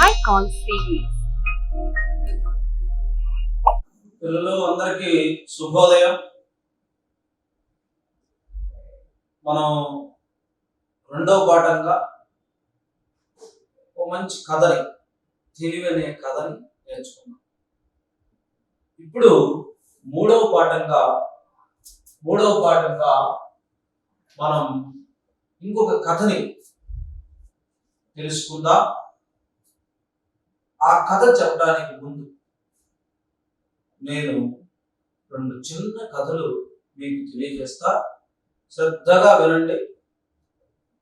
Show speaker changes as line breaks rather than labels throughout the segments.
high call series.
పిల్లలు అందరికీ శుభోదయం. మనం రెండవ పాఠంగా ఒక మంచి కథని, తెలివి అనే కథని నేర్చుకున్నాం. ఇప్పుడు మూడవ పాఠంగా మనం ఇంకొక కథని తెలుసుకుందాం. ఆ కథ చెప్పడానికి ముందు నేను రెండు చిన్న కథలు మీకు తెలియజేస్తా, శ్రద్ధగా వినండి.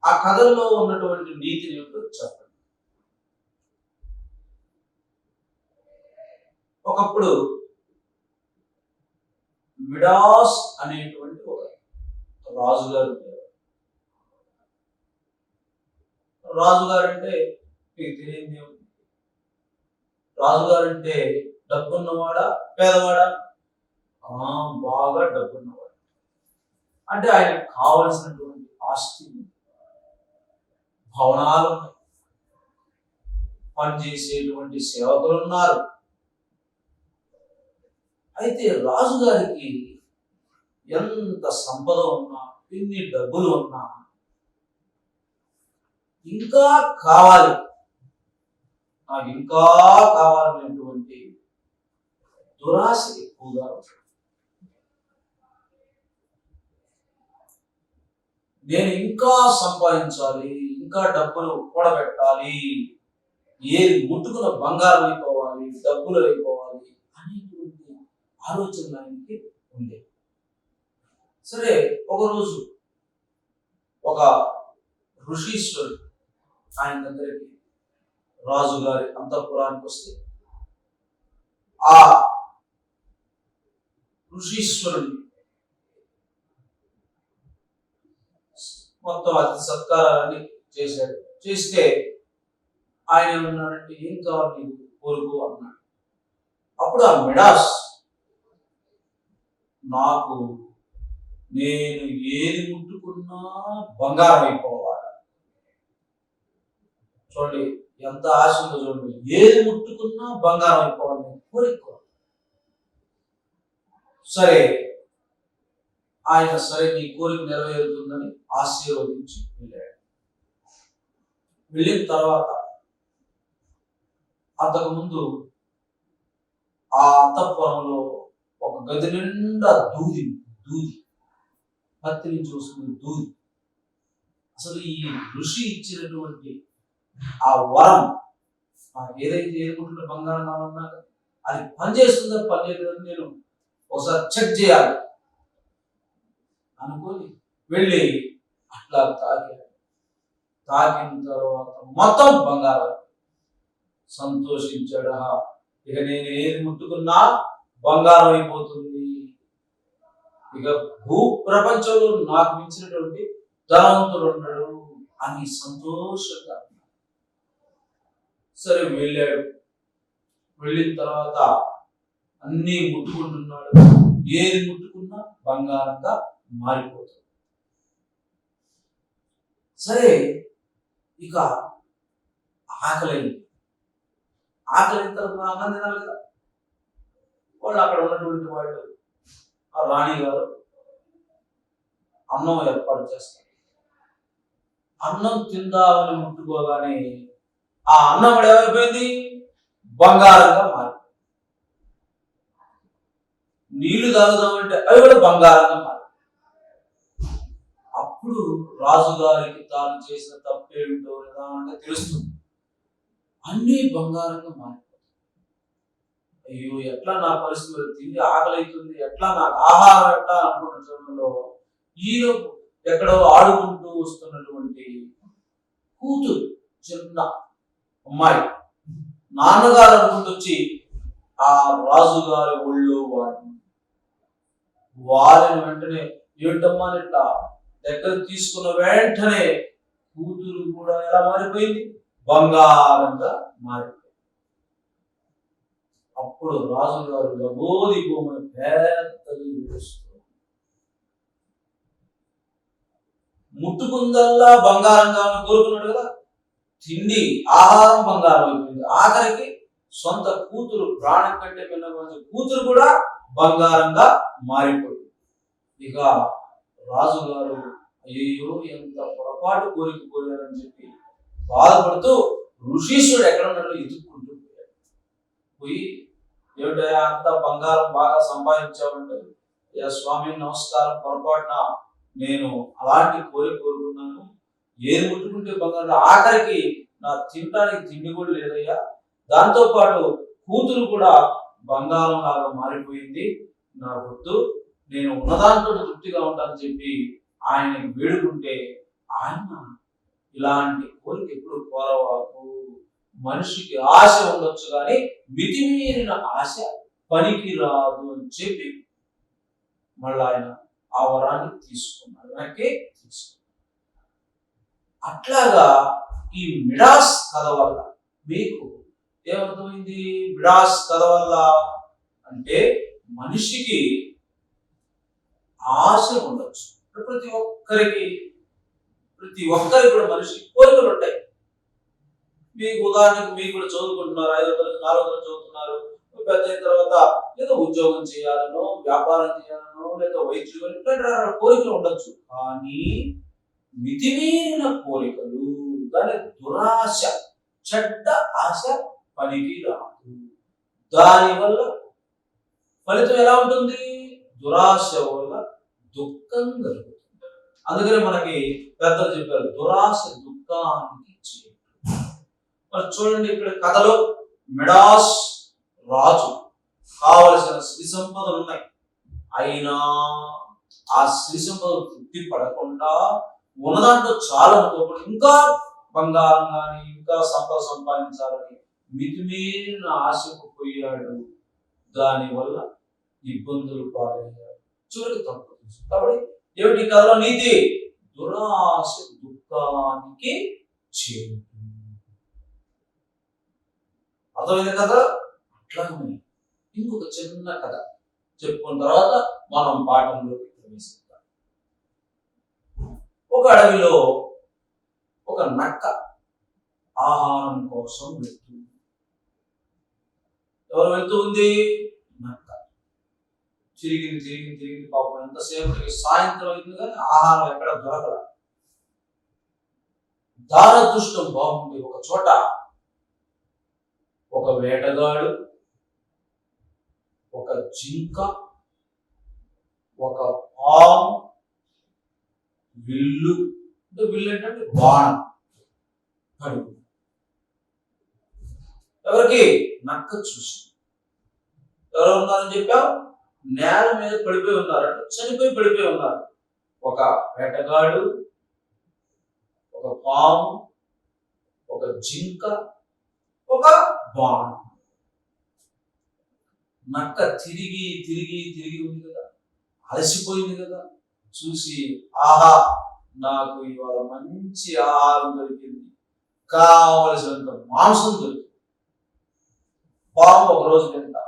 ఆ కథల్లో ఉన్నటువంటి నీతిని ఏమిటో చెప్పండి. ఒకప్పుడు మిడాస్ అనేటువంటి ఒక రాజుగారు ఉండేవారు. రాజుగారంటే మీకు తెలియదు, రాజుగారంటే డబ్బున్నవాడా పేదవాడా? బాగా డబ్బున్నవాడు. అంటే ఆయనకు కావలసినటువంటి ఆస్తి, భవనాలు, పనిచేసేటువంటి సేవకులు ఉన్నారు. అయితే రాజుగారికి ఎంత సంపద ఉన్నా, ఎన్ని డబ్బులు ఉన్నా ఇంకా కావాలి, నాకు ఇంకా కావాలనేటువంటి దురాశ ఎక్కువగా ఉంటుంది. నేను ఇంకా సంపాదించాలి, ఇంకా డబ్బులు కూడబెట్టాలి, ఏది ముట్టుకున్న బంగారం అయిపోవాలి, డబ్బులు అయిపోవాలి అనేటువంటి ఆలోచన ఆయనకి ఉంది. సరే, ఒకరోజు ఒక ఋషీశ్వరుడు ఆయన దగ్గరికి రాజుగారి అంతఃపురానికి వస్తే ఆ ఋషీశ్వరుని మొత్తం అతి సత్కారాన్ని చేశాడు. చేస్తే ఆయన ఏమన్నాడంటే, ఏం కావాలి నీకు, కోరుకో అన్నాడు. అప్పుడు ఆ మిడాస్, నాకు నేను ఏది ముట్టుకున్నా బంగారం అయిపోవాలి. చూడండి ఎంత ఆశ ఉందో చూడండి. ఏది ముట్టుకున్నా బంగారం అయిపోవాలి కోరిక. సరే, ఆయన సరే నీ కోరిక నెరవేరుతుందని ఆశీర్వదించి వెళ్ళాడు. వెళ్ళిన తర్వాత అంతకుముందు ఆ అంతఃపురంలో ఒక గది నిండా దూది, పత్తి నుంచి వస్తుంది దూది. అసలు ఈ ఋషి ఇచ్చినటువంటి ఆ వరం, ఏదైతే ఏరుకుంటున్న బంగారం ఉన్నాక అది పనిచేస్తుందో పనిచేయలేదని నేను ఒకసారి చెక్ చేయాలి అనుకొని వెళ్ళి అట్లా తాకిన తర్వాత మొత్తం బంగారం. సంతోషించాడు. ఇక నేను ఏది ముట్టుకున్నా బంగారం అయిపోతుంది, ఇక భూ ప్రపంచంలో నాకు మించినటువంటి ధనవంతుడు ఉండడు అని సంతోషంగా. సరే వెళ్ళాడు. వెళ్ళిన తర్వాత అన్నీ ముట్టుకుంటున్నాడు, ఏది ముట్టుకున్నా బంగారంగా మారిపోతుంది. సరే, ఇక ఆకలైన తర్వాత అన్నం తినాలి కదా. వాళ్ళు అక్కడ ఉన్నటువంటి వాళ్ళు, ఆ రాణి గారు అన్నం ఏర్పాటు చేస్తారు. అన్నం తిందామని ముట్టుకోగానే ఆ అన్నం ఏమైపోయింది, బంగారంగా మారిపోయింది. నీళ్లు తాగుదామంటే అవి కూడా బంగారంగా మారిపోయింది. అప్పుడు రాజుగారికి తాను చేసిన తప్పేమిటో నిదానంగా తెలుస్తుంది. అన్నీ బంగారంగా మారిపోతాయి. అయ్యో ఎట్లా నా పరిస్థితి, తిండి ఆకలి అవుతుంది, ఎట్లా నాకు ఆహారం ఎట్లా అనుకున్న సమయంలో ఈయన ఎక్కడో ఆడుకుంటూ వస్తున్నటువంటి కూతురు, చిన్న అమ్మాయి, నాన్నగారు అనుకుంటూ వచ్చి ఆ రాజుగారి ఒళ్ళో వారిని వెంటనే ఏమిటమ్మా ఇట్లా దగ్గర తీసుకున్న వెంటనే కూతురు కూడా ఎలా మారిపోయింది, బంగారంగా మారిపోయింది. అప్పుడు రాజుగారు లబోది భూమిని పెద్దది ముట్టుకుందల్లా బంగారంగా కోరుకున్నాడు కదా. తిండి ఆహారం బంగారం అయిపోయింది. ఆఖరికి సొంత కూతురు, ప్రాణం కంటే పిల్లవాడి కూతురు కూడా బంగారంగా మారిపోయింది. ఇక రాజుగారు అయ్యో ఎంత పొరపాటు కోరిక కోరారని చెప్పి బాధపడుతూ ఋషీశ్వరుడు ఎక్కడ ఉన్నాడో ఎదుక్కుంటూ పోయాడు. పోయి ఏమిటా అంత బంగారం బాగా సంపాదించామంటే, స్వామి నమస్కారం, పొరపాటున నేను అలాంటి కోరిక కోరుకున్నాను, ఏది ముట్టుకుంటే బంగారం, ఆఖరికి నా తినడానికి తిండి కూడా లేదయ్యా, దాంతో పాటు కూతురు కూడా బంగారం లాగా మారిపోయింది, నా వద్దు, నేను ఉన్నదాంతో తృప్తిగా ఉంటానని చెప్పి ఆయన వేడుకుంటే, ఆయన ఇలాంటి కోరిక ఎప్పుడు కోరవాకు, మనిషికి ఆశ ఉండొచ్చు కానీ మితిమీరిన ఆశ పనికి రాదు అని చెప్పి మళ్ళీ ఆయన ఆ వరాన్ని తీసుకున్నాడు, వెనక్కి తీసుకున్నాడు. అట్లాగా ఈ మిడాస్ కథ వల్ల మీకు ఏమర్థమైంది? మిడాస్ కథ వల్ల అంటే మనిషికి ఆశ ఉండొచ్చు. ప్రతి ఒక్కరికి కూడా మనిషి కోరికలు ఉంటాయి. మీకు ఉదాహరణకు మీరు కూడా చదువుకుంటున్నారు, 5వ తరగతి 4వ తరగతి చదువుతున్నారు, పెద్ద అయిన తర్వాత ఏదో ఉద్యోగం చేయాలనో, వ్యాపారం చేయాలనో, లేదా వైద్యులు ఇట్లాంటి కోరికలు ఉండొచ్చు. కానీ మితిమీరిన కోరికలు, దాని దురాశ, చెడ్డ ఆశ పనికి రాదు. దానివల్ల ఫలితం ఎలా ఉంటుంది? దురాశ వల్ల దుఃఖం కలుగుతుంది. అందుకనే మనకి పెద్దలు చెప్పారు, దురాశ దుఃఖానికి చేటు. మరి చూడండి, ఇక్కడ కథలో మిడాస్ రాజు కావలసిన శ్రీ సంపదలు ఉన్నాయి, అయినా ఆ శ్రీ సంపదలు తృప్తి పడకుండా ఉన్నదాంట్లో చాలా అనుకోకుండా ఇంకా బంగారం కానీ ఇంకా సంపద సంపాదించాలని మితిమీరిన ఆశకు పోయాడు. దానివల్ల ఇబ్బందులు పాలయ్యాడు, చివరికి తప్పు. కాబట్టి ఏమిటి కథలో నీతి? దురాశ దుఃఖానికి చేటు. అర్థమైంది కదా? అట్లాగే ఇంకొక చిన్న కథ చెప్పుకున్న తర్వాత మనం పాఠంలోకి ప్రవేశిద్దాం. ఒక అడవిలో ఒక నక్క ఆహారం కోసం వెళ్తుంది. ఎవరు వెళ్తూ ఉంది? నక్క. తిరిగింది పాపం, ఎంతసేపటికి సాయంత్రం అయింది కానీ ఆహారం ఎక్కడ దొరకల. దారదృష్టం బాగుంది, ఒక చోట ఒక వేటగాడు, ఒక జింక, ఒక పాము, విల్లు ఏంటంటే బాణం పడి ఎవరికి? నక్క చూసి. ఎవరు ఉన్నారని చెప్పావు? నేల మీద పడిపోయి ఉన్నారంట, చనిపోయి పడిపోయి ఉన్నారు. ఒక వేటగాడు, ఒక పాము, ఒక జింక, ఒక బాణం. నక్క తిరిగి ఉంది కదా, అలసిపోయింది కదా, చూసి ఆహా నాకు ఇవాళ మంచి ఆహారం దొరికింది, కావలసినంత మాంసం దొరికింది. పాము ఒక రోజు తింటా,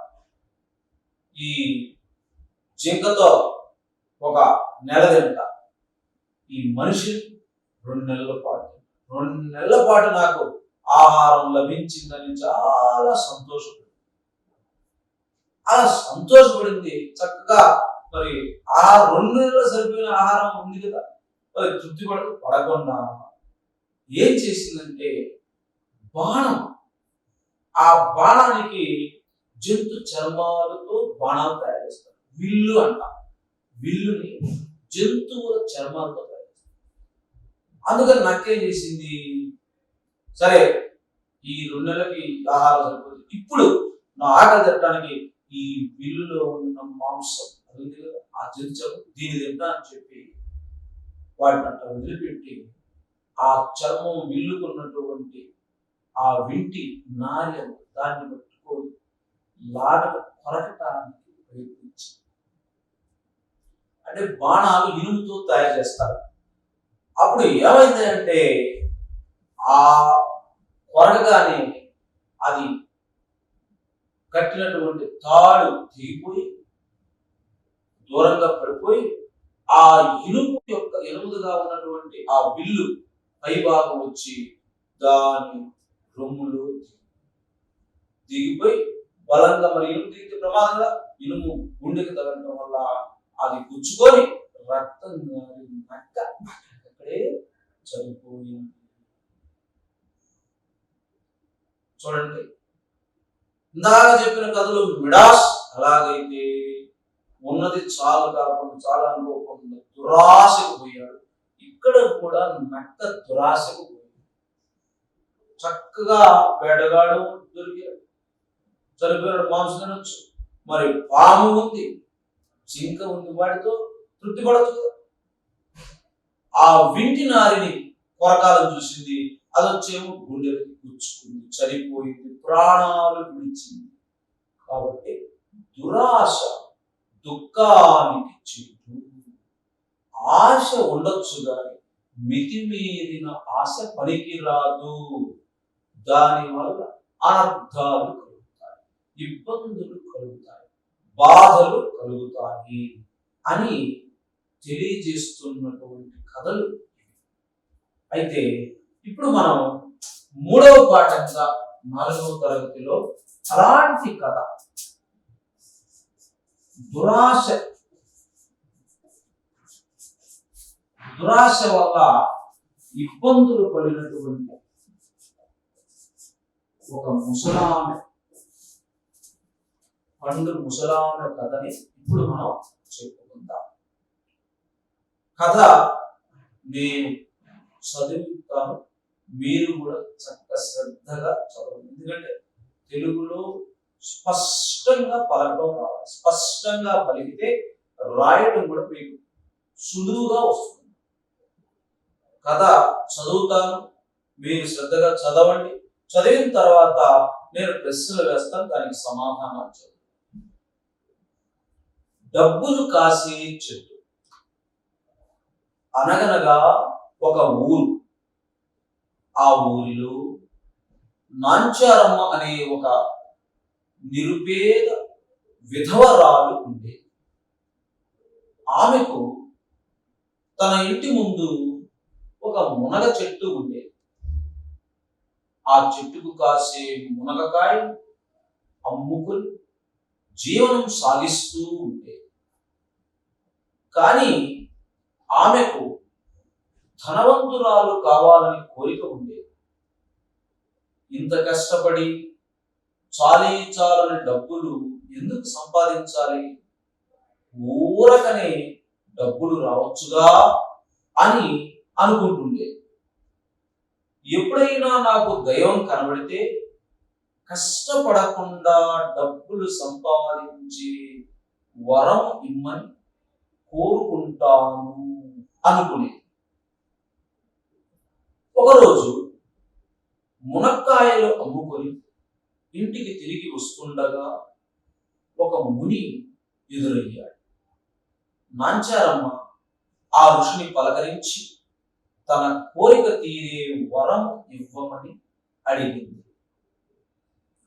ఈ జింకతో ఒక నెల తింటా, ఈ మనిషి 2 నెలల పాటు నాకు ఆహారం లభించిందని చాలా సంతోషపడింది. అలా సంతోషపడింది చక్కగా. మరి ఆ 2 నెలలు సరిపోయిన ఆహారం ఉంది కదా, మరి తృప్తి పడకుండా ఏం చేసిందంటే బాణం, ఆ బాణానికి జంతు చర్మాలతో బాణాలు తయారు చేస్తారు. విల్లు అంట, విల్లుని జంతువుల చర్మాలతో తయారు చేస్తారు. అందుకని నక్కేం చేసింది, సరే ఈ 2 నెలలకి ఆహారం సరిపోతుంది, ఇప్పుడు నా ఆకలి తినడానికి ఈ విల్లులో ఉన్న మాంసం అది ఉంది కదా, ఆ జంతువు దీని తింటా అని చెప్పి వాటిని అట్లా వదిలిపెట్టి ఆ చర్మం విల్లుకున్నటువంటి ఆ వింటి నార్యం దాన్ని పట్టుకొని లాగను కొరకటానికి ప్రయత్నించి, అంటే బాణాలు ఇనుముతో తయారు చేస్తారు. అప్పుడు ఏమైంది అంటే ఆ కొరకగానే అది కట్టినటువంటి తాడు తెగిపోయి దూరంగా పడిపోయి ఆ ఇనుము యొక్క ఎనుముగా ఉన్నటువంటి ఆ విల్లు పై భాగం వచ్చి దాని రొమ్ములు దిగిపోయి బలంగా, మరి ఇనుము దిగితే ప్రమాదంగా, ఇనుము గుండెకి తగలడం వల్ల అది గుచ్చుకొని రక్తం నక్క అక్కడే చనిపోయింది. చూడండి, ఇందాక చెప్పిన కథలు మిడాస్ అలాగైతే ఉన్నది చాలు కాకుండా చాలా అనుకోకుండా దురాశకు పోయాడు. ఇక్కడ కూడా నక్క దురాశకు పోయాడు. చక్కగా వేటగాడు దొరికాడు, చనిపోయాడు, మాంసం తినొచ్చు. మరి పాము ఉంది, జింక ఉంది, వాటితో తృప్తి పడచ్చు. ఆ వింటి నారిని కొరకాలను చూసింది, అదొచ్చేమో గుండెలకి గుచ్చుకుంది, చనిపోయింది, ప్రాణాలు విడిచింది. కాబట్టి దురాశ దుఃఖానికి చెట్టు. ఆశ ఉండొచ్చు కానీ మితిమీరిన ఆశ పనికిరాదు. దానివల్ల అనర్థాలు కలుగుతాయి, ఇబ్బందులు కలుగుతాయి, బాధలు కలుగుతాయి అని తెలియజేస్తున్నటువంటి కథలు. అయితే ఇప్పుడు మనం 3వ పాఠంగా 4వ తరగతిలో అలాంటి కథ, దురాశ వల్ల ఇబ్బందులు పడినటువంటి ఒక ముసలామె, పండు ముసలామె కథని ఇప్పుడు మనం చెప్పుకుందాం. కథ నేను చదువుతాను, మీరు కూడా చక్కగా శ్రద్ధగా చదవండి. ఎందుకంటే తెలుగులో స్పష్టంగా పలకడం రావాలి. స్పష్టంగా పలికితే రాయడం కూడా మీకు సులువుగా వస్తుంది. కథ చదువుతాను, మీరు శ్రద్ధగా చదవండి. చదివిన తర్వాత నేను ప్రశ్నలు వేస్తాను, దానికి సమాధానాలు చదువు. డబ్బులు కాసే చెట్టు. అనగనగా ఒక ఊరు. ఆ ఊరిలో నాంచారమ్మ అనే ఒక నిరుపేద విధవరాలు ఉండేది. ఆమెకు తన ఇంటి ముందు ఒక మునగ చెట్టు ఉండేది. ఆ చెట్టుకు కాసే మునగకాయలు అమ్ముకుని జీవనం సాగిస్తూ ఉండేది. కానీ ఆమెకు ధనవంతురాలు కావాలని కోరిక ఉండేది. ఇంత కష్టపడి చాలని డబ్బులు ఎందుకు సంపాదించాలి, ఊరకనే డబ్బులు రావచ్చుగా అని అనుకుంటుండేది. ఎప్పుడైనా నాకు దైవం కనబడితే కష్టపడకుండా డబ్బులు సంపాదించి వరం ఇమ్మని కోరుకుంటాను అనుకునేది. ఒకరోజు మునక్కాయలు అమ్ముకొని ఇంటికి తిరిగి వస్తుండగా ఒక ముని ఎదురయ్యాడు. నాంచారమ్మ ఆ ఋషిని పలకరించి తన కోరిక తీరే వరం ఇవ్వమని అడిగింది.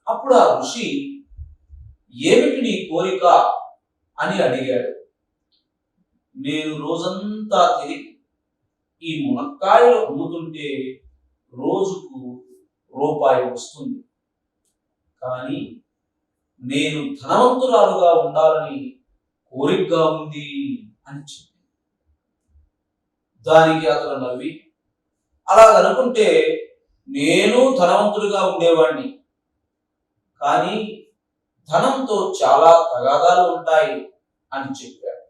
అప్పుడు ఆ ఋషి, ఏమిటి నీ కోరిక అని అడిగాడు. నేను రోజంతా తిరిగి ఈ మునక్కాయలు అమ్ముతుంటే రోజుకు రూపాయి వస్తుంది, కానీ నేను ధనవంతురాలుగా ఉండాలని కోరికగా ఉంది అని చెప్పి. దానికి అతను నవ్వి, అలాగనుకుంటే నేను ధనవంతుడిగా ఉండేవాడిని, కానీ ధనంతో చాలా తగాదాలు ఉంటాయి అని చెప్పాడు.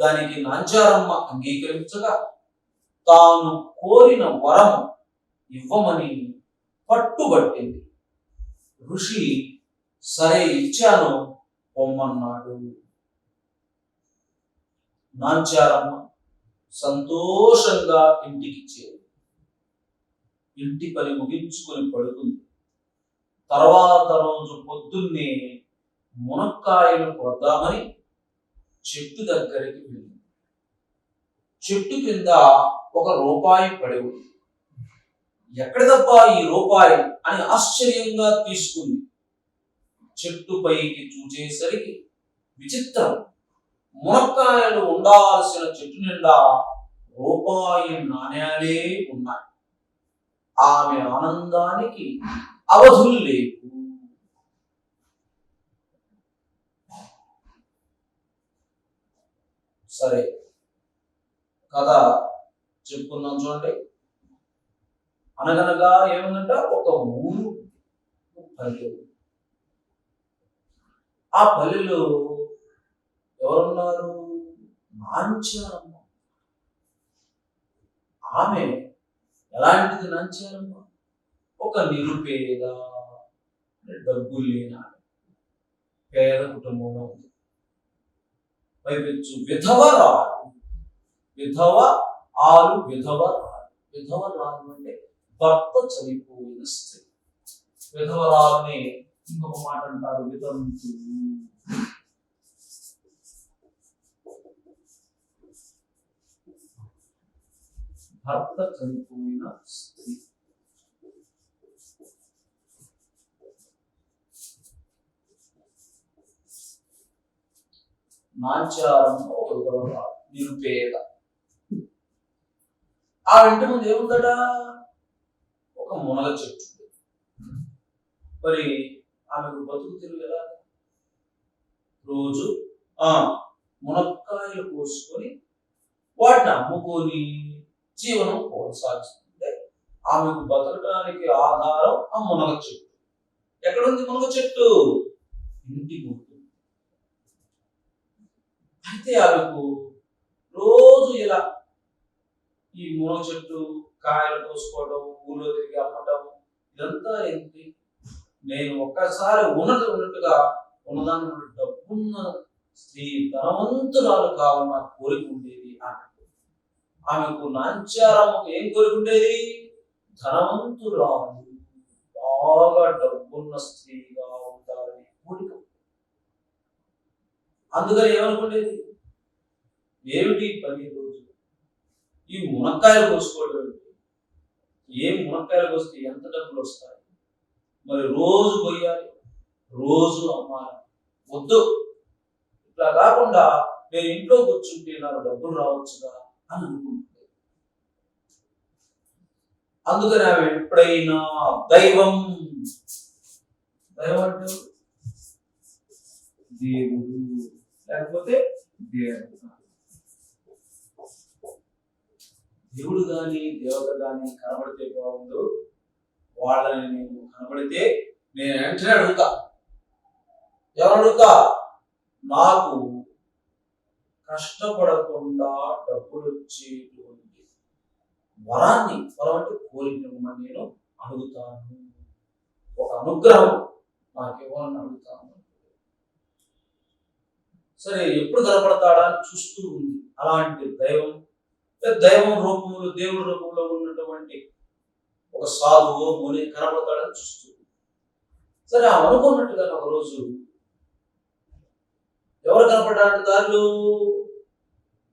దానికి నాంచారమ్మ అంగీకరించగా తాను కోరిన వరం ఇవ్వమని పట్టుబట్టింది. ఋషి సరే ఇచ్చాను పొమ్మన్నాడు. నాంచారమ్మ సంతోషంగా ఇంటికి చేరి ఇంటి పని ముగించుకొని పడుకుంది. తర్వాత రోజు పొద్దున్నే మునక్కాయలు కొద్దామని చెట్టు దగ్గరికి వెళ్ళింది. చెట్టు కింద ఒక రూపాయి పడి ఉంది. ఎక్కడిదబ్బా ఈ రూపాయి అని ఆశ్చర్యంగా తీసుకుంది. చెట్టు పైకి చూచేసరికి విచిత్రం, మునక్కాయలు ఉండాల్సిన చెట్టు నిండా రూపాయి నాణ్యాలే ఉన్నాయి. ఆమె ఆనందానికి అవధులు లేవు. సరే, కథ చెప్పుకుందాం చూడండి. అనగనగా ఏముందంట, ఒక ఊరు పల్లె. ఆ పల్లెలో ఎవరున్నారు? నాంచారమ్మ. ఆమె ఎలాంటిది నాంచారమ్మ? ఒక నిరుపేద, డబ్బులు లేని పేద కుటుంబంలో ఉంది. పైపెచ్చు విధవరాలు. విధవరాలు అంటే భర్త చనిపోయిన స్త్రీ. విధవరాలని ఇంకొక మాట అంటారు వితంతువు. భర్త చనిపోయిన స్త్రీ. నాంచారమ్మ ఒక విధవరాలు, నిరుపేద. ఆ ఇంటి ముందు ఏముందట? ఒక మునగ చెట్టు. మరి ఆమెకు బతుకు తిరుగు ఎలా? రోజు మునక్కాయలు కోసుకొని వాటిని అమ్ముకొని జీవనం కొనసాగిస్తుంటే ఆమెకు బతకడానికి ఆధారం ఆ మునగ చెట్టు. ఎక్కడుంది మునగ చెట్టు? ఇంటి ముందు. అయితే ఆమెకు రోజు ఇలా ఈ మునగ చెట్టు కాయలు కోసుకోవడం, ఊళ్ళో తిరిగి అమ్మటం, ఇదంతా ఏంటి? నేను ఒక్కసారి ఉన్నట్టుగా ఉన్నదాన్ని డబ్బున్న స్త్రీ, ధనవంతురాలు కావాలన్న కోరిక ఉండేది ఆమెకు. నాంచారమ్మకు ఏం కోరిక ఉండేది? ధనవంతురాలు, బాగా డబ్బున్న స్త్రీగా ఉండాలని కోరిక. అందుకని ఏమనుకునేది? ఏమిటి పని? రోజు ఈ మునక్కాయలు కోసుకోవడం. ఏం మునక్కాయలు కోస్తే ఎంత డబ్బులు వస్తాయి? మరి రోజు కొయ్యాలి, రోజు అమ్మాలి. వద్దు, ఇట్లా కాకుండా నేను ఇంట్లో కూర్చుంటే నాకు డబ్బులు రావచ్చుగా అని అనుకుంటుంది. అందుకని ఆమె ఎప్పుడైనా దైవం అంటే దేవుడు, లేకపోతే దేవుడు గాని దేవత గాని కనబడితే బాగుండు. వాళ్ళని నేను కనబడితే నేను వెంటనే అడుగుతా. ఎవరు అడుగుతా? నాకు కష్టపడకుండా డబ్బులు వచ్చేటువంటి వరం అంటే కోరికమ్మని నేను అడుగుతాను. ఒక అనుగ్రహం నాకేమని అడుగుతాను. సరే, ఎప్పుడు కనపడతాడా అని చూస్తూ ఉంది. అలాంటి దైవం రూపంలో, దేవుడి రూపంలో ఉన్నటువంటి ఒక సాధువు, ముని కనపడతాడని చూస్తూ. సరే, ఆ అనుకున్నట్టుగా ఒకరోజు ఎవరు కనపడ్డాడు? దారిలో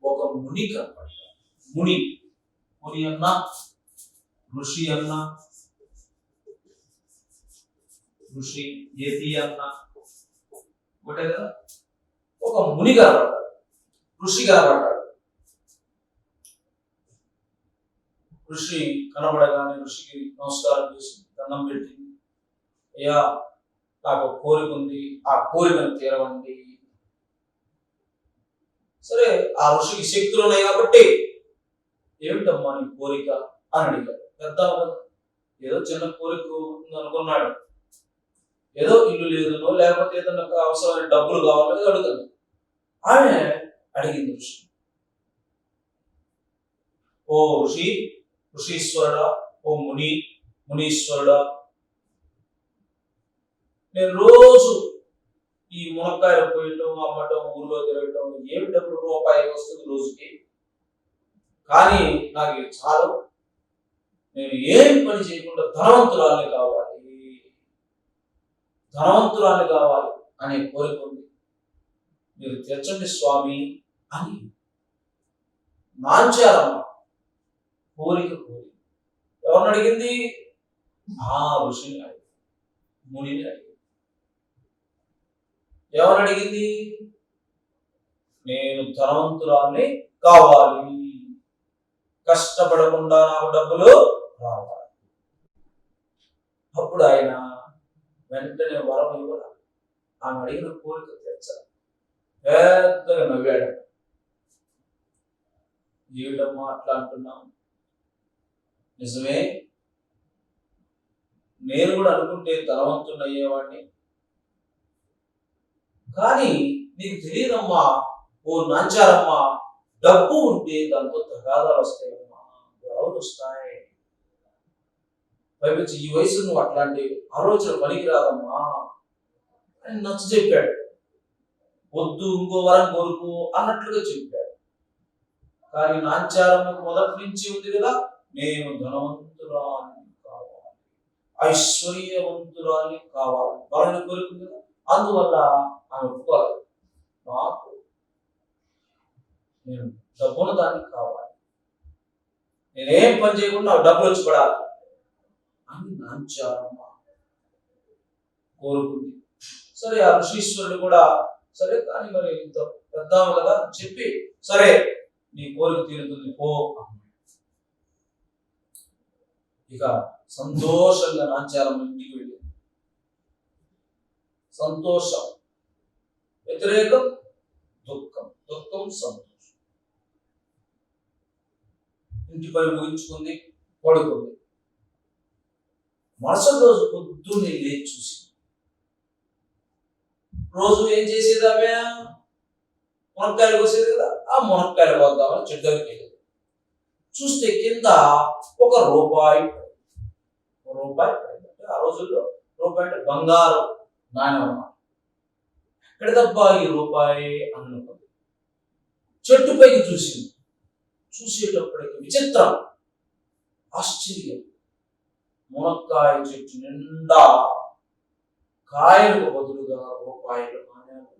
ఒక ముని కనపడ్డాడు. ముని అన్నా, ఋషి అన్నా, యతి అన్నా ఒకటే కదా. ఒక ముని కనపడ్డాడు, ఋషి కనపడ్డాడు. ఋషి కనబడగానే ఋషికి నమస్కారం చేసి దండం పెట్టి, అయ్యా నాకు కోరిక ఉంది, ఆ కోరికను తీరవండి. సరే, ఆ ఋషికి శక్తులు ఉన్నాయి కాబట్టి ఏమిటమ్మా నీ కోరిక అని అడిగాడు. పెద్ద ఏదో చిన్న కోరిక అనుకున్నాడు. ఏదో ఇల్లు లేదనో, లేకపోతే ఏదన్నా అవసరమైన డబ్బులు కావాలో అడుగుతాను. ఆమె అడిగింది ఋషి, ఓ ఋషీశ్వరుడా, ఓ మునీశ్వరుడా, నేను రోజు ఈ మునక్కాయలు పోయటం, అమ్మటం, ఊళ్ళో తిరగటం, ఏమి డబ్బులు రూపాయి వస్తుంది రోజుకి, కానీ నాకు చాలు. నేను ఏం పని చేయకుండా ధనవంతురాల్ని కావాలి అనే కోరిక ఉంది. మీరు తెచ్చండి స్వామి అని నాంచారమ్మ కోరిక. ఎవరిని అడిగింది? ఆ ఋషిని అడిగింది, మునిని అడిగింది. ఎవరు అడిగింది? నేను ధనవంతురాల్ని కావాలి, కష్టపడకుండా నాకు డబ్బులు రావాలి. అప్పుడు ఆయన వెంటనే వరం ఇవ్వాల, ఆమె అడిగిన కోరిక తీర్చాలి. పెద్దగా నవ్వాడు. ఏమిటమ్మా అట్లా అంటున్నాం? నిజమే, నేను కూడా అనుకుంటే ధనవంతుని అయ్యేవాడిని, కానీ నీకు తెలియదమ్మా ఓ నాంచారమ్మా, డబ్బు ఉంటే దాంతో తగాదాలు వస్తాయమ్మా, గొడవలు వస్తాయి. పైపించి ఈ వయసు నువ్వు అట్లాంటి ఆలోచన పనికిరాదమ్మా అని నచ్చ చెప్పాడు. వద్దు, ఇంకో వరం కోరుకు అన్నట్లుగా చెప్పాడు. కానీ నాంచారమ్మ మొదటి నుంచి ఉంది కదా, నేను ధనవంతురాలి కావాలి, ఐశ్వర్యవంతురాలి కావాలి, వరం కోరుకుంది కదా, అందువల్ల ఆమె ఒప్పుకోవాలి. నాకు నేను డబ్బున్న దానికి కావాలి, నేనేం పని చేయకుండా నాకు డబ్బులు వచ్చి పడాలి అని నాంచారమ్మ కోరుకుంది. సరే, ఆ ఋషీశ్వరుడు కూడా సరే, కానీ మరి ఇంత పెద్దాము కదా చెప్పి, సరే నీ కోరిక తీరుతుంది పో. ఇక సంతోషంగా నాంచారమ్మ ఇంటికి వెళ్ళింది. సంతోషం వ్యతిరేకం దుఃఖం, దుఃఖం సంతోషం. ఇంటి పని ముగించుకుంది, పడుకుంది. మరుసటి రోజు పొద్దున్నే లేచి చూసి, రోజు ఏం చేసేది ఆమె, మునక్కాయలు కోసేది కదా, ఆ మునక్కాయలు కోద్దామని చెట్టు దగ్గరికి వెళ్ళేది. చూస్తే కింద ₹1 పడింది. ఆ రోజుల్లో రూపాయి అంటే బంగారు నాణ్యం అన్నమాట. ఎక్కడిదబ్బా ఈ రూపాయి అని అనుకుంది. చెట్టు పైకి చూసింది. చూసేటప్పటికి విచిత్రం, ఆశ్చర్యం, మునక్కాయ చెట్టు నిండా కాయలకు బదులుగా రూపాయలు నాణ్యాలు,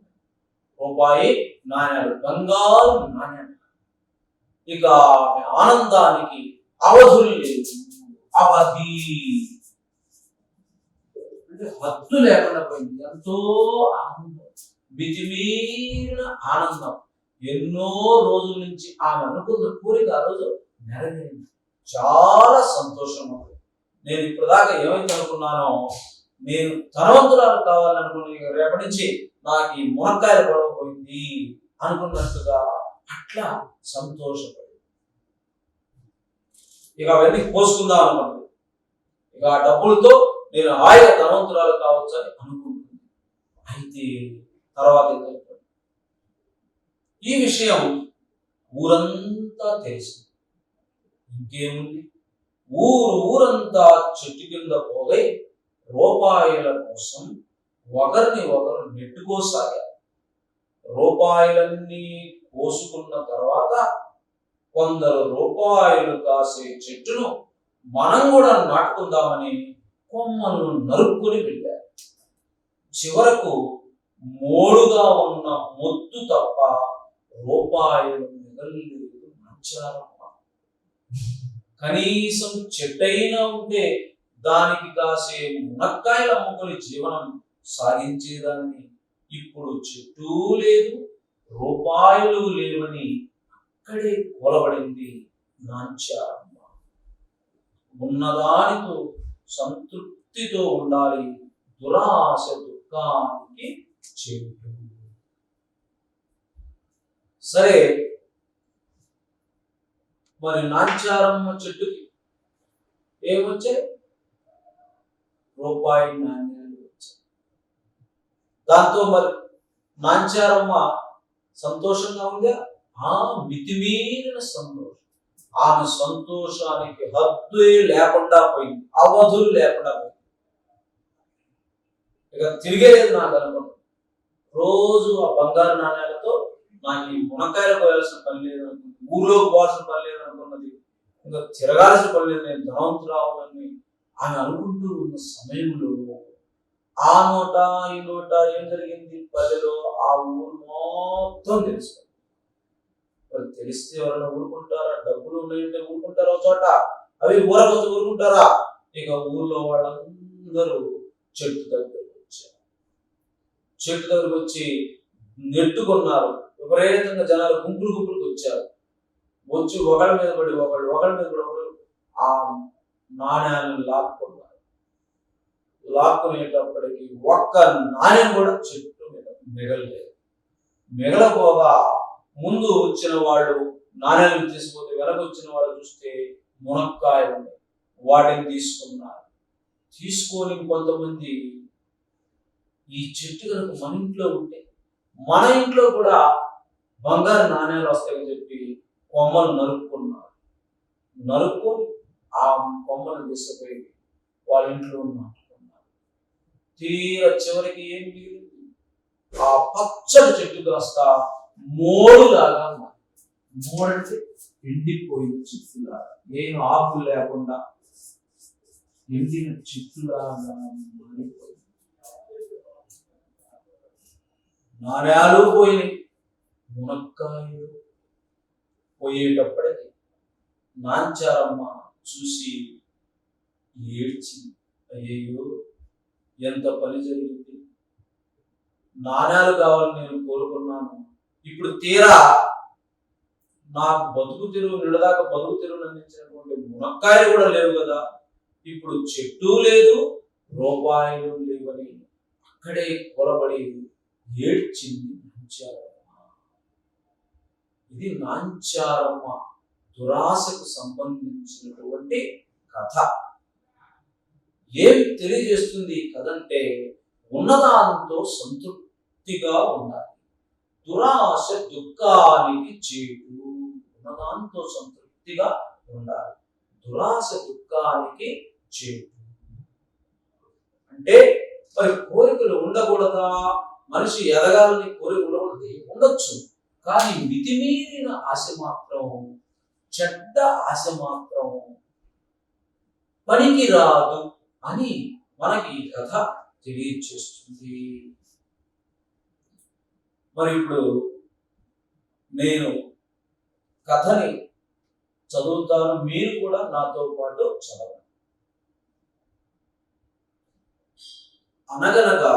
రూపాయి నాణ్యాలు, బంగారు నాణ్యాలు. ఇక ఆనందానికి అవధులు లేదు, అవధి అంటే హద్దు లేకుండా పోయింది. ఎంతో ఆనందం, మితిమీరిన ఆనందం. ఎన్నో రోజుల నుంచి ఆమె అనుకున్న కోరిక ఆ రోజు నెరవేరింది. చాలా సంతోషం. నేను ఇప్పుడు దాకా ఏమైతే అనుకున్నానో, నేను ధనవంతురాలు కావాలనుకున్న రేపటి నుంచి నాకు ఈ మునక్కాయల గొడవ పోయింది అనుకున్నట్టుగా అట్లా సంతోషపడి ఇక అవన్నీ పోసుకుందాం అనుకుంది. ఇక ఆ డబ్బులతో నేను హాయిగా ధనవంతురాలు కావచ్చు అని అనుకుంటుంది. అయితే తర్వాత ఈ విషయం ఊరంతా తెలిసింది. ఇంకేముంది, ఊరంతా చెట్టు కింద పోగై రూపాయల కోసం ఒకరిని ఒకరు నెట్టుకోసాగారు. రూపాయలన్నీ కోసుకున్న తర్వాత కొందరు రూపాయలు కాసే చెట్టును మనం కూడా నాటుకుందామని కొమ్మలను నరుక్కుని వెళ్ళారు. చివరకు మోడుగా ఉన్న మొత్తు తప్ప రూపాయలు మిగలలేదు. నాంచారమ్మ కనీసం చెట్టైనా ఉంటే దానికి కాసే మునక్కాయలు అమ్ముకొని జీవనం సాగించేదాన్ని. ఇప్పుడు చెట్టు లేదు, రూపాయలు లేవని అక్కడే కూలబడింది నాంచారమ్మ. ఉన్నదానితో సంతృప్తితో ఉండాలి, దురాశ దుఃఖానికి చెట్టు. సరే, మరి నాంచారమ్మ చెట్టుకి ఏమొచ్చాయి? రూపాయి నాణ్యాలు వచ్చాయి. దాంతో మరి నాంచారమ్మ సంతోషంగా ఉందా? మితిమీరిన సంతోషం. ఆమె సంతోషానికి హద్దే లేకుండా పోయింది, అవధులు లేకుండా పోయింది. ఇక తిరిగేలేదు నాకు అనుకున్నాను. రోజు ఆ బంగారు నాణ్యాలతో నాకు ఈ మునక్కాయలు పోయాల్సిన పని లేదు అనుకుంది, ఊర్లో పోవాల్సిన పని లేదు అనుకున్నది, ఇంకా తిరగాల్సిన పని లేదు, నేను ధనవంతురావాలని ఆమె అనుకుంటూ ఉన్న సమయంలో ఆ నోట ఈ నోట ఏం జరిగింది, పల్లెలో ఆ ఊరు మొత్తం తెలుసు. తెలిస్తే ఎవరైనా ఊరుకుంటారా? డబ్బులు ఉన్నాయంటే ఊరుకుంటారా? చోట అవి ఊరకొచ్చి ఊరుకుంటారా? ఇక ఊర్లో వాళ్ళందరూ చెట్టు దగ్గరకు వచ్చారు. చెట్టు దగ్గరకు వచ్చి నెట్టుకున్నారు. విపరీతంగా జనాలు గుంపులు గుంపులకు వచ్చారు. వచ్చి ఒకళ్ళ మీద పడి ఒకళ్ళు ఆ నాణ్యాలను లాక్కున్నారు. లాక్కునేటప్పటికి ఒక్క నాణ్యం కూడా చెట్టు మీద మిగలలేదు. మిగలపోగా ముందు వచ్చిన వాళ్ళు నాణ్యాలను తీసుకుపోతే వెనక వచ్చిన వాళ్ళు చూస్తే మునక్కాయ ఉంది, వాటిని తీసుకున్నారు. తీసుకొని కొంతమంది ఈ చెట్టు కనుక మన ఇంట్లో ఉంటే మన ఇంట్లో కూడా బంగారు నాణ్యాలు వస్తాయని చెప్పి కొమ్మలు నరుక్కున్నారు. నరుక్కొని ఆ కొమ్మను తీసుకుపోయి వాళ్ళ ఇంట్లో నాటుకున్నారు. తీరా చివరికి ఏం మిగిలింది? ఆ పచ్చడి చెట్టు కాస్త మోడులాగా మోడంటే ఎండిపోయిన చెట్టులాగా, ఏం ఆకులు లేకుండా ఎండిన చెట్టులాగా మారిపోయింది. నాణ్యాలు పోయినాయి, మునక్కాయలు పోయేటప్పటికి నాంచారమ్మ చూసి ఏడ్చింది. అయ్యో, ఎంత పని జరిగింది, నాణ్యాలు కావాలని నేను కోరుకున్నాను, ఇప్పుడు తీరా నాకు బతుకు తెరువు నిడదాకా బతుకు తెరువును అందించినటువంటి మునక్కాయలు కూడా లేవు కదా, ఇప్పుడు చెట్టు లేదు, రూపాయలు లేవని అక్కడే కొలబడి ఏడ్చింది నాంచారమ్మ. ఇది నాంచారమ్మ దురాశకు సంబంధించినటువంటి కథ. ఏం తెలియజేస్తుంది కథ అంటే, ఉన్నదాంతో సంతృప్తిగా ఉండాలి. దురాశ దుఃఖానికి చేటు. ఉన్నదాంతో సంతృప్తిగా ఉండాలి, దురాశ దుఃఖానికి చేటు. అంటే మరి కోరికలు ఉండకూడదా? మనిషి ఎదగాలని కోరిక ఉండకూడదు, ఉండొచ్చు. కానీ మితిమీరిన ఆశ మాత్రం, చెడ్డ ఆశ మాత్రం పనికి రాదు అని మనకి ఈ కథ తెలియచేస్తుంది. మరి ఇప్పుడు నేను కథని చదువుతాను, మీరు కూడా నాతో పాటు చదవండి. అనగనగా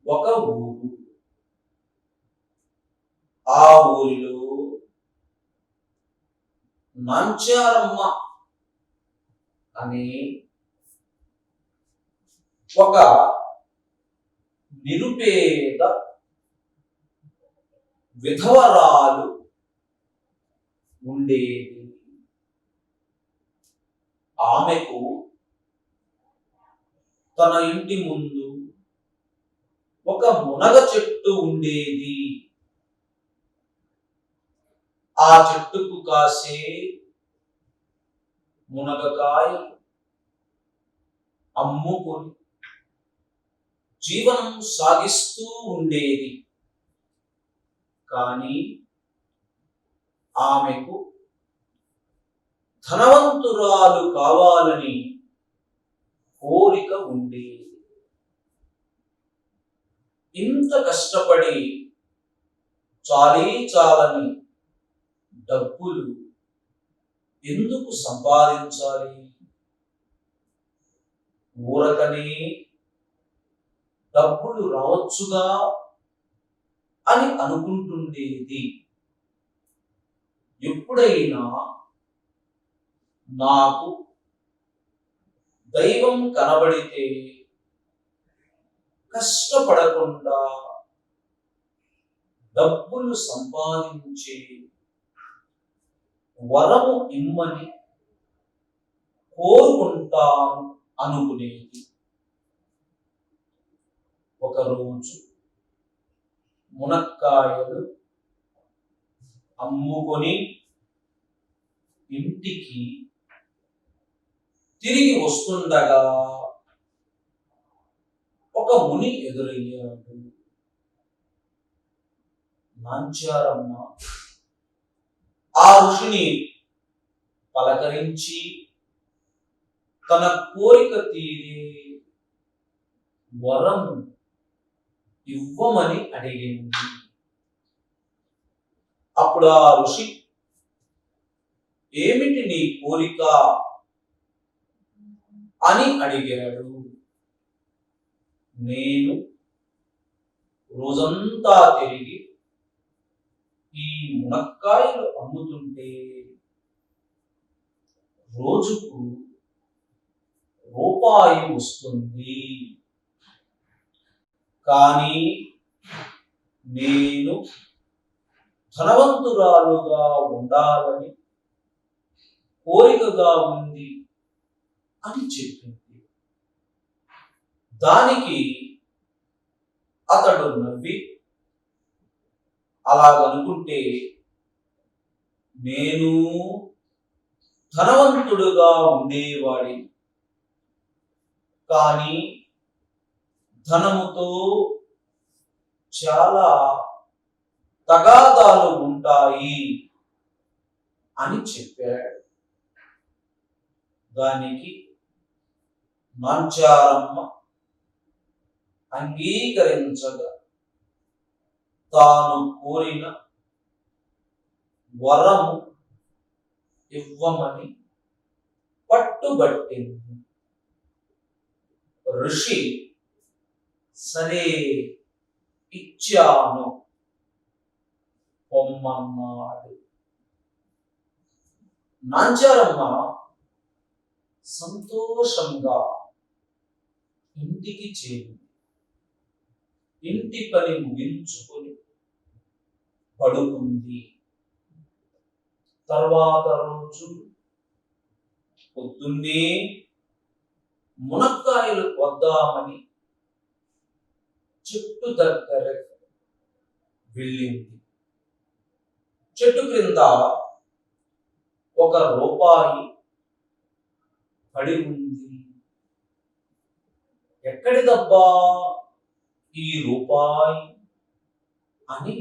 ఒక ఊరు, ఆ ఊరిలో నాంచారమ్మ అని ఒక నిరుపేద విధవరాలు ఉండేది. ఆమెకు తన ఇంటి ముందు ఒక మునగ చెట్టు ఉండేది. ఆ చెట్టుకు కాసే మునగకాయలు అమ్ముకొని జీవనం సాగిస్తూ ఉండేది. కానీ ఆమెకు ధనవంతురాలు కావాలని కోరిక ఉండేది. ఇంత కష్టపడి చాలని డబ్బులు ఎందుకు సంపాదించాలి? ఊరకనే డబ్బులు రావచ్చుగా అని అనుకుంటుండేది. ఎప్పుడైనా నాకు దైవం కనబడితే కష్టపడకుండా డబ్బులు సంపాదించి వరము ఇమ్మని కోరుకుంటాను అనుకునేది. ఒకరోజు మునక్కాయలు అమ్ముకొని ఇంటికి తిరిగి వస్తుండగా ఒక ముని ఎదురయ్యాడు. నాంచారమ్మ ఆ ఋషిని పలకరించి తన కోరిక తీరే వరం ఇవ్వమని అడిగింది. అప్పుడు ఆ ఋషి, ఏమిటి నీ కోరిక అని అడిగాడు. నేను రోజంతా తిరిగి ఈ మునక్కాయలు అమ్ముతుంటే రోజుకు రూపాయి వస్తుంది. కానీ నేను ధనవంతురాలుగా ఉండాలని కోరికగా ఉంది అని చెప్పింది. దానికి అతడు నవ్వి, అలాగనుకుంటే నేను ధనవంతుడుగా ఉండేవాడి, కానీ ధనముతో చాలా తగాదాలు ఉంటాయి అని చెప్పాడు. దానికి నాంచారమ్మ అంగీకరించగా తాను కోరిన వరము ఇవ్వమని పట్టుబట్టింది. ఋషి సరే ఇచ్చాను పొమ్మన్నాడు. నాంచారమ్మ సంతోషంగా ఇంటికి చేరింది. ఇంటి పని ముగించుకొని పడుకుంది. తర్వాత రోజు పొద్దున్నే మునక్కాయలు కొద్దామని చెట్టు దగ్గర వెళ్ళింది. చెట్టు క్రింద ఒక రూపాయి పడి ఉంది. ఎక్కడిదబ్బా ఈ రూపాయి అని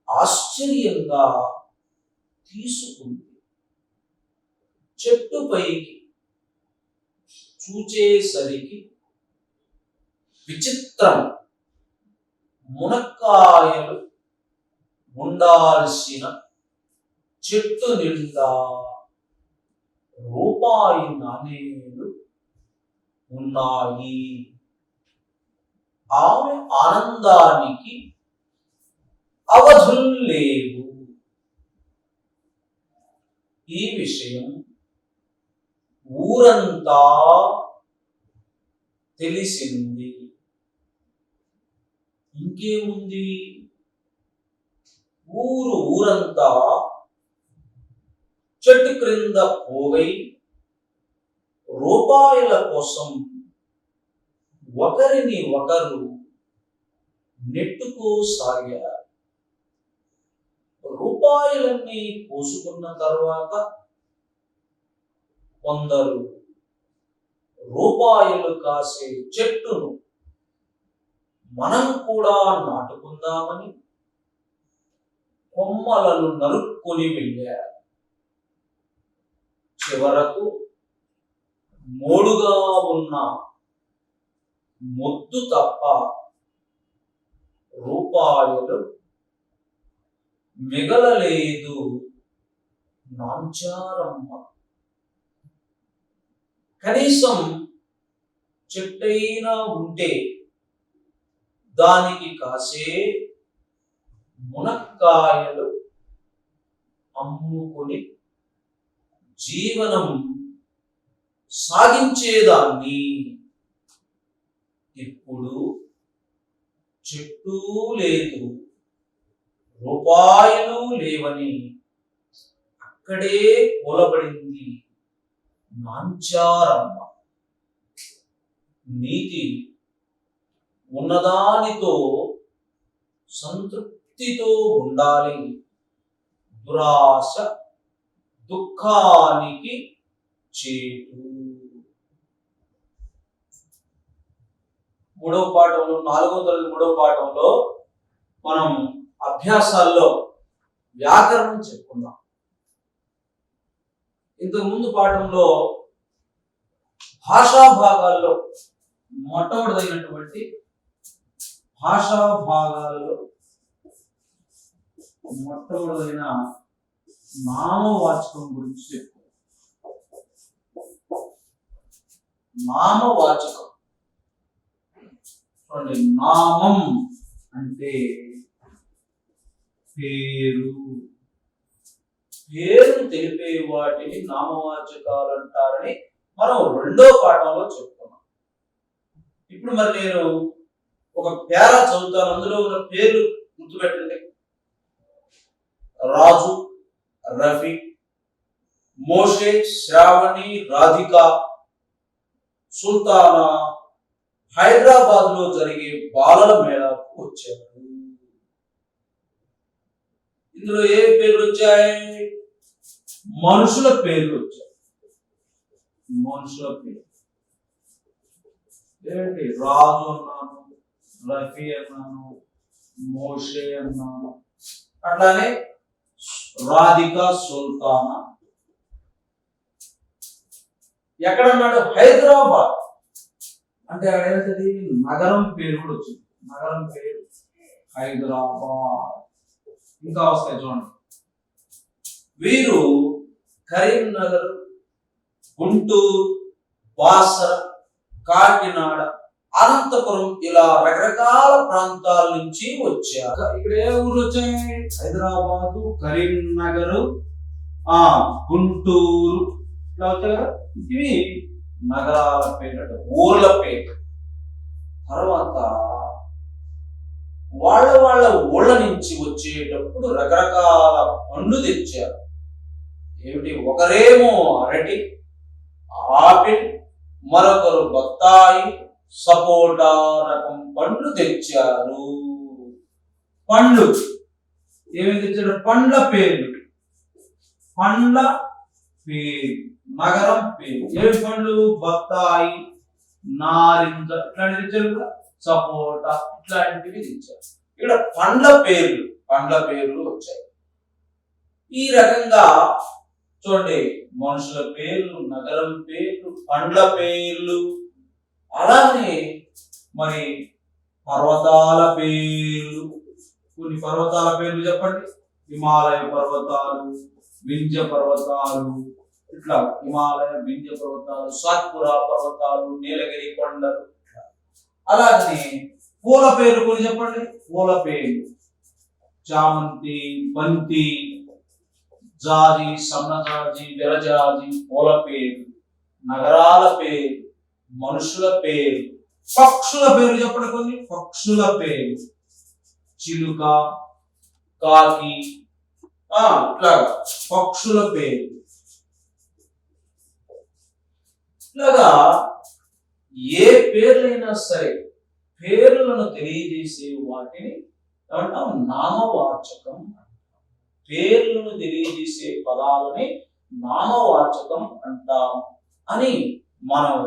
ఆశ్చర్యంగా తీసుకుంది. చెట్టు పైకి చూచేసరికి విచిత్రం, మునక్కాయలు ఉండాల్సిన చెట్టు నిండా రూపాయి నాణేలు ఉన్నాయి. ఆమె ఆనందానికి అవధులు లేవు. ఈ విషయం ఊరంతా తెలిసింది. ఇంకేముంది, ఊరంతా చెట్టు క్రింద పోగై రూపాయల కోసం ఒకరిని ఒకరు నెట్టుకోసాగారు. రూపాయలన్నీ పోసుకున్న తర్వాత కొందరు రూపాయలు కాసే చెట్టును మనం కూడా నాటుకుందామని కొమ్మలను నరుక్కొని వెళ్ళారు. చివరకు మోడుగా ఉన్న మొద్దు తప్ప రూపాయలు మిగలలేదు. నాంచారమ్మ కనీసం చెట్టైనా ఉంటే దానికి కాసే మునక్కాయలు అమ్ముకొని జీవనం సాగించేదాన్ని. ఇప్పుడు చెట్టు లేదు, రూపాయలు లేవని అక్కడే కూలబడింది నాంచారమ్మ. నీతి ఉన్నదానితో సంతృప్తితో ఉండాలి. దురాశ దుఃఖానికి చేటు. మూడవ పాఠంలో, 4వ తరగతి 3వ పాఠంలో మనం అభ్యాసాల్లో వ్యాకరణం చెప్పుకుందాం. ఇంతకు ముందు పాఠంలో భాషా భాగాల్లో మొట్టమొదటైనటువంటి భాషా భాగాల్లో మొట్టమొదటైన నామవాచకం గురించి చెప్పుకుందాం. నామవాచకం చూడండి. నామం అంటే పేరు. పేరు తెలిపే వాటిని నామవాచకాలు అంటారని మనం రెండో పాఠంలో చెప్తున్నాం. ఇప్పుడు మరి నేను ఒక పేరా చదువుతాను, అందులో ఉన్న పేర్లు గుర్తుపెట్టండి. రాజు, రఫీ, మోషే, శ్రావణి, రాధిక, సుల్తానా హైదరాబాద్ లో జరిగే బాలల మేళాకు వచ్చారు. ఇందులో ఏ పేర్లు వచ్చాయి? మనుషుల పేర్లు వచ్చాయి. మనుషుల పేరు ఏంటి? రాజు అన్నాను, రఫీ అన్నాను, మోషే అన్నాను, అట్లానే రాధిక, సుల్తానా. ఎక్కడన్నాడు? హైదరాబాద్ అంటే అక్కడ ఏంటది? నగరం పేరు కూడా వచ్చింది. నగరం పేరు హైదరాబాద్. ఇంకా వస్తాయి చూడండి. వీరు కరీంనగర్, గుంటూరు, బాసర, కాకినాడ, అనంతపురం ఇలా రకరకాల ప్రాంతాల నుంచి వచ్చారు. ఇక్కడ ఏ ఊరు వచ్చాయి? హైదరాబాదు, కరీంనగర్, గుంటూరు ఇట్లా వచ్చాయి కదా. ఇవి నగరాల పేరు, ఊర్ల పేరు. తర్వాత వాళ్ళ ఊళ్ళ నుంచి వచ్చేటప్పుడు రకరకాల పండ్లు తెచ్చారు. ఏమిటి? ఒకరేమో అరటి, ఆపిల్, మరొకరు బత్తాయి, సపోటా రకం పండ్లు తెచ్చారు. పండ్లు ఏమి తెచ్చారు? పండ్ల పేర్లు. పండ్ల పేరు, నగరం పేరు. ఏమి పండ్లు? బత్తాయి, నారింజ ఇట్లాంటివి తెచ్చారు కదా, సపోటా ఇట్లాంటివి తెచ్చారు. ఇక్కడ పండ్ల పేర్లు వచ్చాయి. ఈ రకంగా చూడండి, మనుషుల పేర్లు, నగరం పేర్లు, పండ్ల పేర్లు, అలానే మరి పర్వతాల పేర్లు. కొన్ని పర్వతాల పేర్లు చెప్పండి. హిమాలయ పర్వతాలు, వింధ్య పర్వతాలు, ఇట్లా హిమాలయ, వింధ్య పర్వతాలు, సాత్పురా పర్వతాలు, నీలగిరి కొండలు. అలాగనే పూల పేర్లు కొన్ని చెప్పండి. పూల పేర్లు చామంతి, బంతి, జాజి, సన్నజాజి, విరజాజి. పూల పేర్లు. నగరాల పేరు, మనుషుల పేరు. పక్షుల పేరు చెప్పండి కొన్ని. పక్షుల పేరు చిలుక, కాకి, ఇట్లాగా పక్షుల పేరు. ఇట్లాగా ఏ పేర్లైనా సరే పేర్లను తెలియజేసే వాటిని ఏమంటాం? నామవాచకం. పేర్లను తెలియజేసే పదాలని నామవాచకం అంటాం అని మనం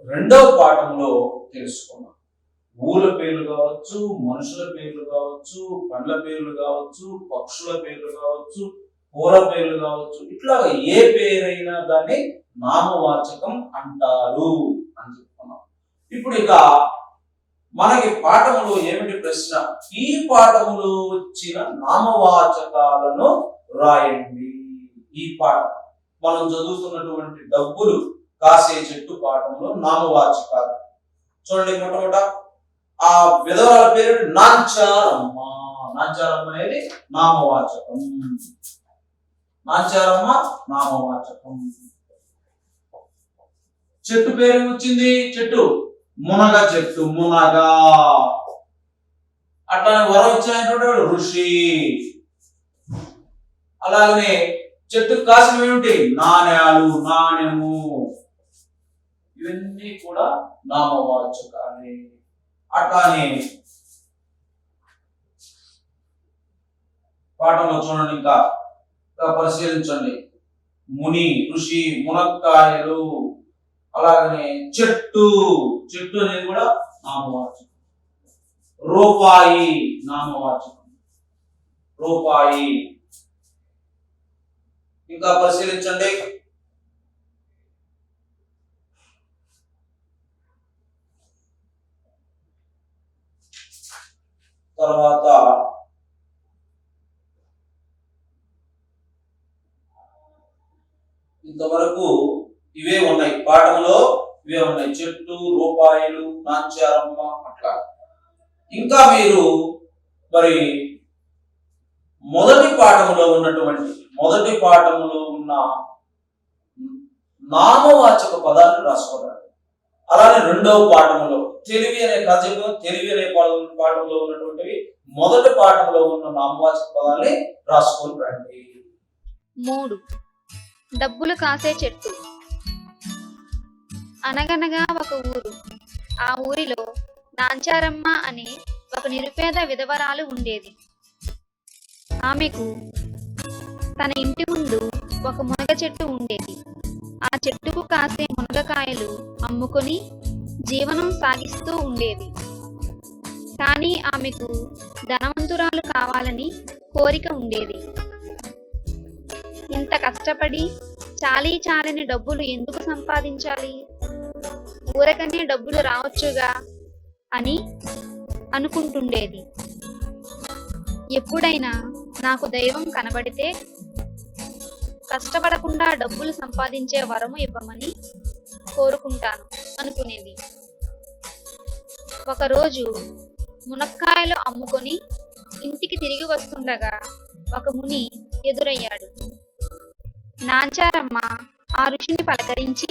రెండవ పాఠంలో తెలుసుకున్నాం. ఊళ్ళ పేర్లు కావచ్చు, మనుషుల పేర్లు కావచ్చు, పండ్ల పేర్లు కావచ్చు, పక్షుల పేర్లు కావచ్చు, పూల పేర్లు కావచ్చు, ఇట్లా ఏ పేరైనా దాన్ని నామవాచకం అంటారు అని చెప్పుకున్నాం. ఇప్పుడు ఇక మనకి పాఠములో ఏమిటి ప్రశ్న? ఈ పాఠములో వచ్చిన నామవాచకాలను రాయండి. ఈ పాఠం మనం చదువుతున్నటువంటి డబ్బులు కాసే చెట్టు పాఠంలో నామవాచకాలు చూడండి. మొట్టమొదట ఆ విధవరాల పేరు నాంచారమ్మ. నాంచారమ్మ అనేది నామవాచకం. నాంచారమ్మ నామవాచకం. చెట్టు పేరు వచ్చింది. చెట్టు మునగ చెట్టు, మునగ. అట్లానే వరం ఇచ్చినటువంటి ఋషి. అలాగనే చెట్టుకు కాసిన ఏమిటి? నాణ్యాలు, నాణ్యము. ఇవన్నీ కూడా నామవాచకాలే. అట్లానే పాఠంలో చూడండి, ఇంకా పరిశీలించండి. ముని, ఋషి, మునక్కాయలు. అలాగనే చెట్టు, చెట్టు అనేది కూడా నామవాచకం. రూపాయి నామవాచకం, రూపాయి. ఇంకా పరిశీలించండి. తర్వాత ఇంతవరకు ఇవే ఉన్నాయి పాఠంలో. ఇవే ఉన్నాయి: చెట్టు, రూపాయలు, నాంచారమ్మ. అట్లా ఇంకా మీరు మరి మొదటి పాఠంలో ఉన్న నామవాచక పదాన్ని రాసుకోవాలి. అలానే రెండవ పాఠంలో తెలివి అనే కథ చెప్పుకున్నాం. తెలివి అనే పాఠంలో ఉన్నటువంటివి మొదటి పాఠంలో ఉన్న నామవాచక పదాన్ని రాసుకొని రండి.
3. డబ్బులు కాసే చెట్టు. అనగనగా ఒక ఊరు. ఆ ఊరిలో నాంచారమ్మ అనే ఒక నిరుపేద విధవరాలు ఉండేది. ఆమెకు తన ఇంటి ముందు ఒక మునగ చెట్టు ఉండేది. ఆ చెట్టుకు కాసే మునగకాయలు అమ్ముకొని జీవనం సాగిస్తూ ఉండేది. కానీ ఆమెకు ధనవంతురాలు కావాలని కోరిక ఉండేది. ఇంత కష్టపడి చాలీ చాలని డబ్బులు ఎందుకు సంపాదించాలి? ఊరకనే డబ్బులు రావచ్చుగా అని అనుకుంటుండేది. ఎప్పుడైనా నాకు దైవం కనబడితే కష్టపడకుండా డబ్బులు సంపాదించే వరము ఇవ్వమని కోరుకుంటాను అనుకునేది. ఒకరోజు మునక్కాయలు అమ్ముకొని ఇంటికి తిరిగి వస్తుండగా ఒక ముని ఎదురయ్యాడు. నాంచారమ్మ ఆ ఋషిని పలకరించి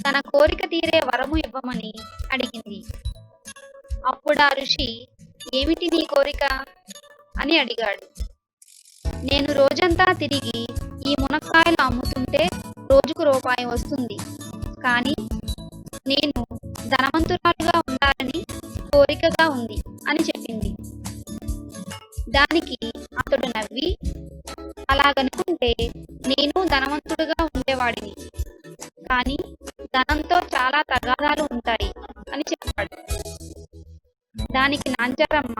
తన కోరిక తీరే వరము ఇవ్వమని అడిగింది. అప్పుడు ఆ ఋషి, ఏమిటి నీ కోరిక అని అడిగాడు. నేను రోజంతా తిరిగి ఈ మునక్కాయలు అమ్ముతుంటే రోజుకు రూపాయి వస్తుంది. కానీ నేను ధనవంతురాలుగా ఉండాలని కోరికగా ఉంది అని చెప్పింది. దానికి అతడు నవ్వి, అలాగనుకుంటే నేను ధనవంతుడుగా ఉండేవాడిని, కానీ ధనంతో చాలా తగాదాలు ఉంటాయి అని చెప్పాడు. దానికి నాంచారమ్మ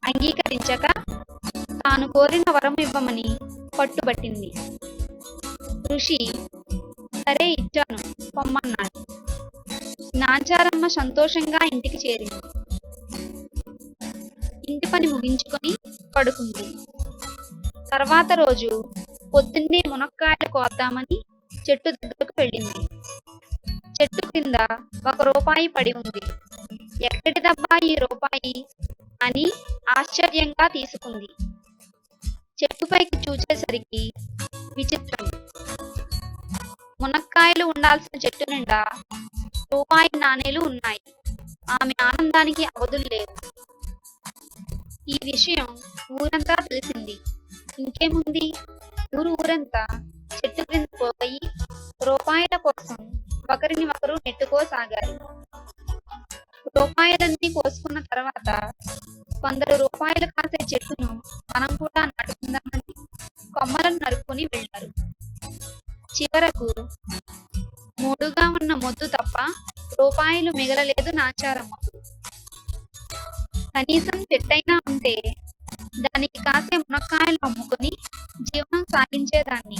అంగీకరించక తాను కోరిన వరం ఇవ్వమని పట్టుబట్టింది. ఋషి సరే ఇచ్చాను పొమ్మన్నాడు. నాంచారమ్మ సంతోషంగా ఇంటికి చేరింది. ఇంటి పని ముగించుకొని పడుకుంది. తర్వాత రోజు పొద్దున్నే మునక్కాయలు కోద్దామని చెట్టు దగ్గరకు వెళ్ళింది. చెట్టు కింద 1 రూపాయి పడి ఉంది. ఎక్కడిదబ్బా ఈ రూపాయి అని ఆశ్చర్యంగా తీసుకుంది. చెట్టుపైకి చూసేసరికి విచిత్రం. మునక్కాయలు ఉండాల్సిన చెట్టు నిండా రూపాయి నాణేలు ఉన్నాయి. ఆమె ఆనందానికి అవధులు లేవు. ఈ విషయం ఊరంతా తెలిసింది. ఇంకేముంది, ఊరంతా చెట్టు క్రింద పోయి రూపాయల కోసం ఒకరిని ఒకరు నెట్టుకోసాగారు. రూపాయలన్నీ కోసుకున్న తర్వాత కొందరు రూపాయలు కాసే చెట్టును మనం కూడా నాటుకుందామని కొమ్మలను నరుక్కుని వెళ్ళారు. చివరకు మూడుగా ఉన్న మొద్దు తప్ప రూపాయలు మిగలలేదు నాంచారమ్మకు. కనీసం చెట్టైనా ఉంటే దానికి కాసే మునక్కాయలు అమ్ముకొని జీవనం సాగించేదాన్ని.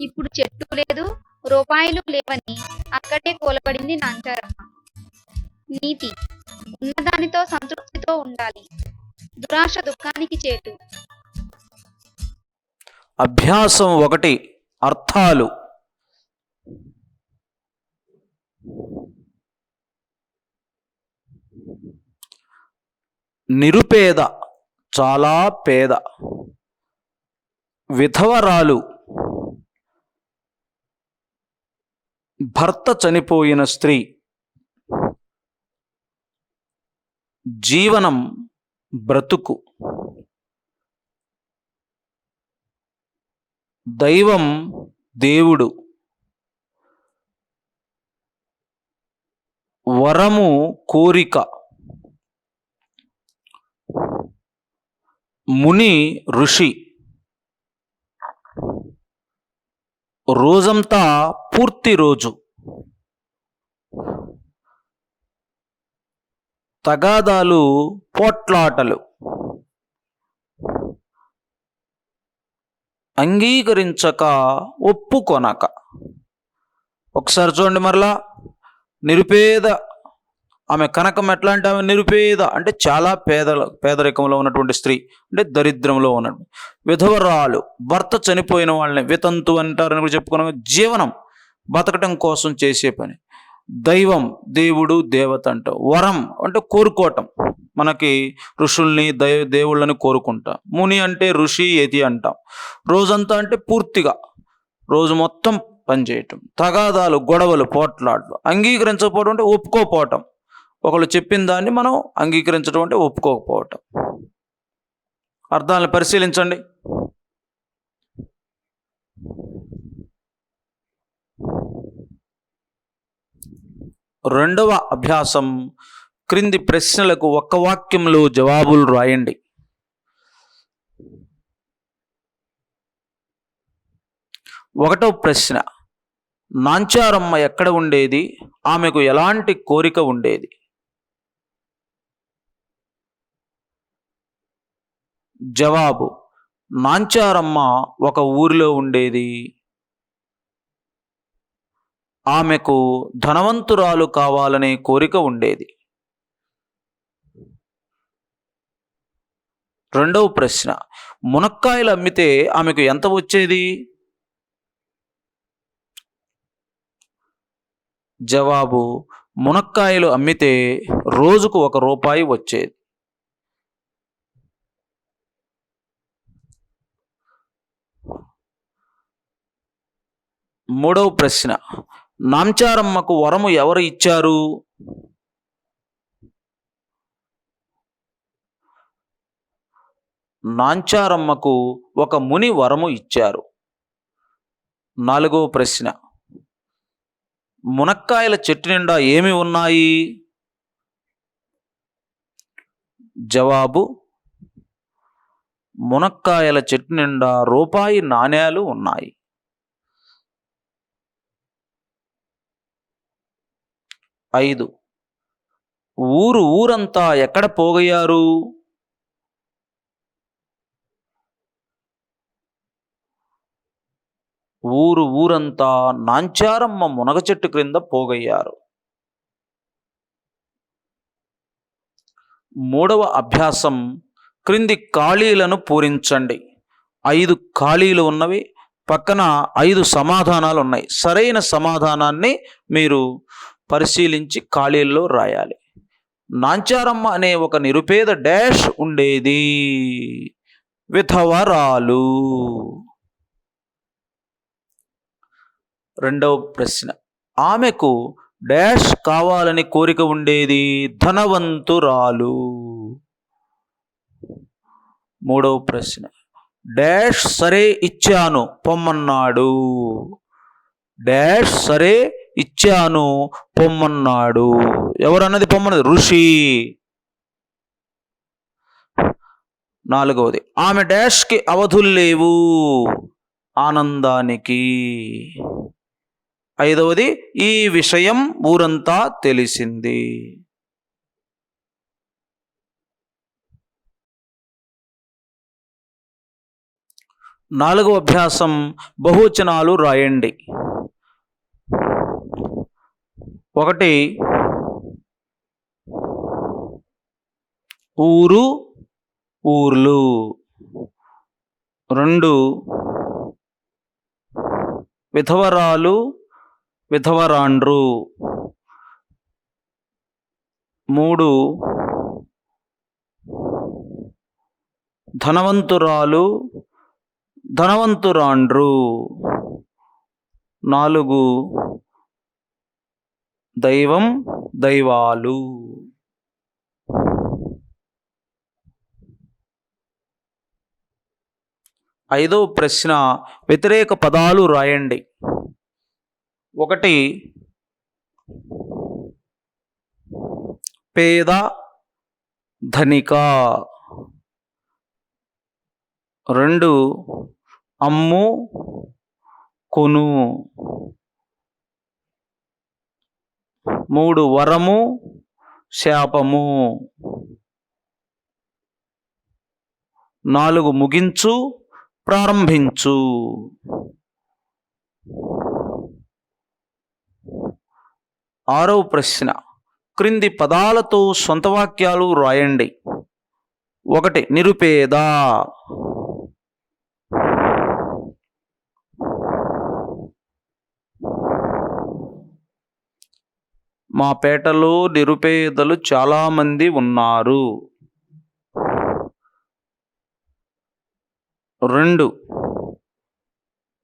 ఇప్పుడు చెట్టు లేదు, రూపాయలు లేవని అక్కడే కూలబడింది నాంచారమ్మ. నీతి: ఉన్నదానితో సంతృప్తితో ఉండాలి. దురాశ దుఃఖానికి చేటు.
అభ్యాసం 1. అర్థాలు. నిరుపేద, చాలా పేద. విధవరాలు, భర్త చనిపోయిన స్త్రీ. జీవనం, బ్రతుకు. దైవం, దేవుడు. వరము, కోరిక. ముని, ఋషి. రోజంతా పూర్తి రోజు. తగాదాలు, పోట్లాటలు. అంగీకరించక, ఒప్పుకొనక. ఒకసారి చూడండి మరలా. నిరుపేద ఆమె కనకం ఎట్లాంటి ఆమె నిరుపేద అంటే చాలా పేదరికంలో ఉన్నటువంటి స్త్రీ, అంటే దరిద్రంలో ఉన్నట్టు. విధవరాలు, భర్త చనిపోయిన వాళ్ళని వితంతు అంటారని కూడా చెప్పుకున్నాం. జీవనం, బతకటం కోసం చేసే పని. దైవం, దేవుడు, దేవత అంటాం. వరం అంటే కోరుకోవటం, మనకి ఋషుల్ని దేవుళ్ళని కోరుకుంటాం. ముని అంటే ఋషి, యతి అంటాం. రోజంతా అంటే పూర్తిగా, రోజు మొత్తం పనిచేయటం. తగాదాలు, గొడవలు, పోట్లాట్లు. అంగీకరించకపోవడం అంటే ఒప్పుకోపోవటం. ఒకళ్ళు చెప్పిన దాన్ని మనం అంగీకరించడం అంటే ఒప్పుకోకపోవటం. అర్థాలను పరిశీలించండి. రెండవ అభ్యాసం, క్రింది ప్రశ్నలకు ఒక్క వాక్యంలో జవాబులు రాయండి. ఒకటో ప్రశ్న, నాంచారమ్మ ఎక్కడ ఉండేది? ఆమెకు ఎలాంటి కోరిక ఉండేది? జవాబు, నాంచారమ్మ ఒక ఊరిలో ఉండేది. ఆమెకు ధనవంతురాలు కావాలనే కోరిక ఉండేది. రెండవ ప్రశ్న, మునక్కాయలు అమ్మితే ఆమెకు ఎంత వచ్చేది? జవాబు, మునక్కాయలు అమ్మితే రోజుకు ₹1 వచ్చేది. మూడవ ప్రశ్న, నాంచారమ్మకు వరము ఎవరు ఇచ్చారు? నాంచారమ్మకు ఒక ముని వరము ఇచ్చారు. నాలుగవ ప్రశ్న, మునక్కాయల చెట్టు నిండా ఏమి ఉన్నాయి? జవాబు, మునక్కాయల చెట్టు నిండా రూపాయి నాణేలు ఉన్నాయి. 5, ఊరంతా ఎక్కడ పోగయ్యారు? ఊరంతా నాంచారమ్మ మునగ చెట్టు క్రింద పోగయ్యారు. మూడవ అభ్యాసం, క్రింది ఖాళీలను పూరించండి. 5 ఖాళీలు ఉన్నవి, పక్కన 5 సమాధానాలు ఉన్నాయి. సరైన సమాధానాన్ని మీరు పరిశీలించి ఖాళీల్లో రాయాలి. నాంచారమ్మ అనే ఒక నిరుపేద డాష్ ఉండేది. విధవరాలు. రెండవ ప్రశ్న, ఆమెకు డాష్ కావాలని కోరిక ఉండేది. ధనవంతురాలు. మూడవ ప్రశ్న, డాష్ సరే ఇచ్చాను పొమ్మన్నాడు. డాష్ సరే ఇచ్చాను పొమ్మన్నాడు. ఎవరన్నది పొమ్మన్నది? ఋషి. నాలుగవది, ఆమె డాష్కి అవధులు లేవు, ఆనందానికి. ఐదవది, ఈ విషయం ఊరంతా తెలిసింది. నాలుగవ అభ్యాసం, బహువచనాలు రాయండి. 1, ఊరు, ఊర్లు. 2, విధవరాలు, విధవరాండ్రు. 3, ధనవంతురాలు, ధనవంతురాండ్రు. 4, దైవం, దైవాలు. ఐదవ ప్రశ్న, వ్యతిరేక పదాలు రాయండి. 1, పేద, ధనిక. 2, అమ్ము, కొను. 3, వరము, శాపము. 4, ముగించు, ప్రారంభించు. 6వ ప్రశ్న, క్రింది పదాలతో సొంత వాక్యాలు రాయండి. 1, నిరుపేద. మా పేటలో నిరుపేదలు చాలామంది ఉన్నారు. 2,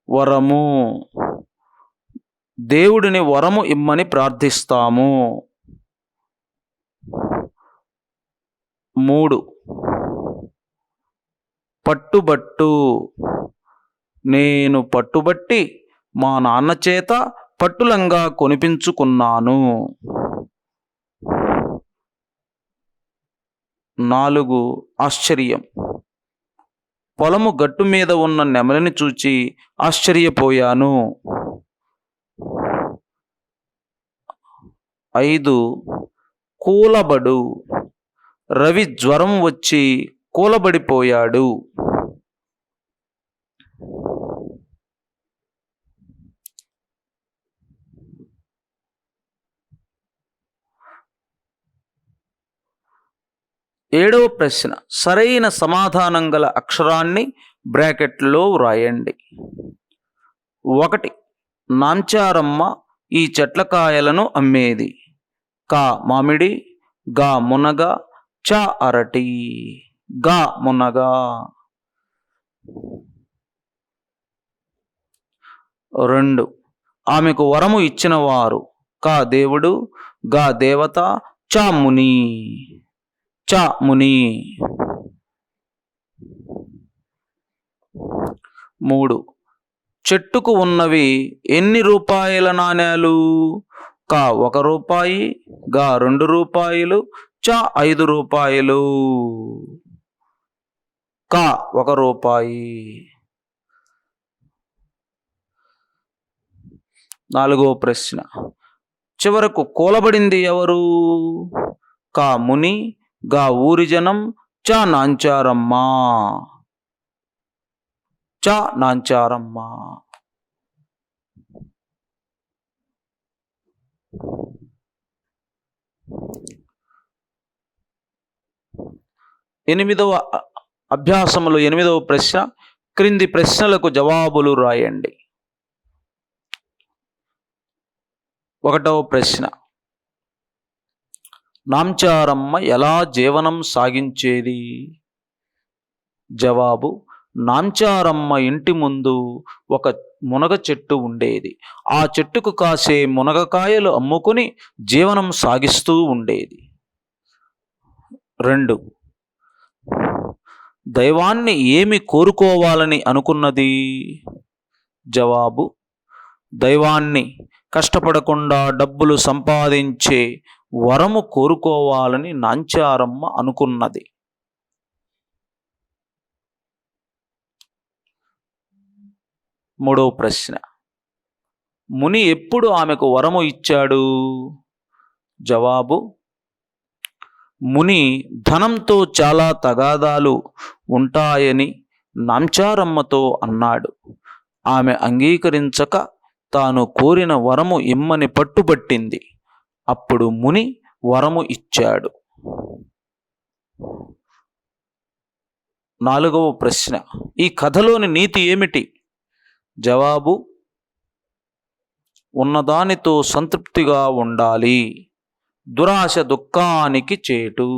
వరము.
దేవుడిని వరము ఇమ్మని ప్రార్థిస్తాము. 3 పట్టుబట్టు. నేను పట్టుబట్టి మా నాన్న చేత పట్టులంగా కొనిపించుకున్నాను. 4 ఆశ్చర్యం. పొలము గట్టు మీద ఉన్న నెమలిని చూచి ఆశ్చర్యపోయాను. 5 కూలబడు. రవి జ్వరం వచ్చి కూలబడిపోయాడు. 7వ ప్రశ్న సరైన సమాధానం గల అక్షరాన్ని బ్రాకెట్లో వ్రాయండి. 1 నాంచారమ్మ ఈ చెట్ల కాయలను అమ్మేది. కా మామిడి, గా మునగ, చ అరటి. గా మునగ. 2 ఆమెకు వరము ఇచ్చిన వారు. కా దేవుడు, గా దేవత, చ ముని. చ ముని. 3 చెట్టుకు ఉన్నవి ఎన్ని రూపాయల నాణేలు? కా 1 రూపాయి, గా 2 రూపాయలు, చ 5 రూపాయలు. కా 1 రూపాయి. 4వ ప్రశ్న చివరకు కూలబడింది ఎవరు? కా ముని, గా ఊరి జనం, చ నాంచారమ్మ. చ నాంచారమ్మ. 8వ అభ్యాసములో 8వ ప్రశ్న క్రింది ప్రశ్నలకు జవాబులు రాయండి. 1వ ప్రశ్న నాంచారమ్మ ఎలా జీవనం సాగించేది? జవాబు నాంచారమ్మ ఇంటి ముందు ఒక మునగ చెట్టు ఉండేది. ఆ చెట్టుకు కాసే మునగకాయలు అమ్ముకుని జీవనం సాగిస్తూ ఉండేది. 2 దైవాన్ని ఏమి కోరుకోవాలని అనుకున్నది? జవాబు దైవాన్ని కష్టపడకుండా డబ్బులు సంపాదించే వరము కోరుకోవాలని నాంచారమ్మ అనుకున్నది. 3వ ప్రశ్న ముని ఎప్పుడు ఆమెకు వరము ఇచ్చాడు? జవాబు ముని ధనంతో చాలా తగాదాలు ఉంటాయని నాంచారమ్మతో అన్నాడు. ఆమె అంగీకరించక తాను కోరిన వరము ఇమ్మని పట్టుబట్టింది. అప్పుడు ముని వరము ఇచ్చాడు. 4వ ప్రశ్న ఈ కథలోని నీతి ఏమిటి? జవాబు ఉన్నదానితో సంతృప్తిగా ఉండాలి. దురాశ దుఃఖానికి చేటు.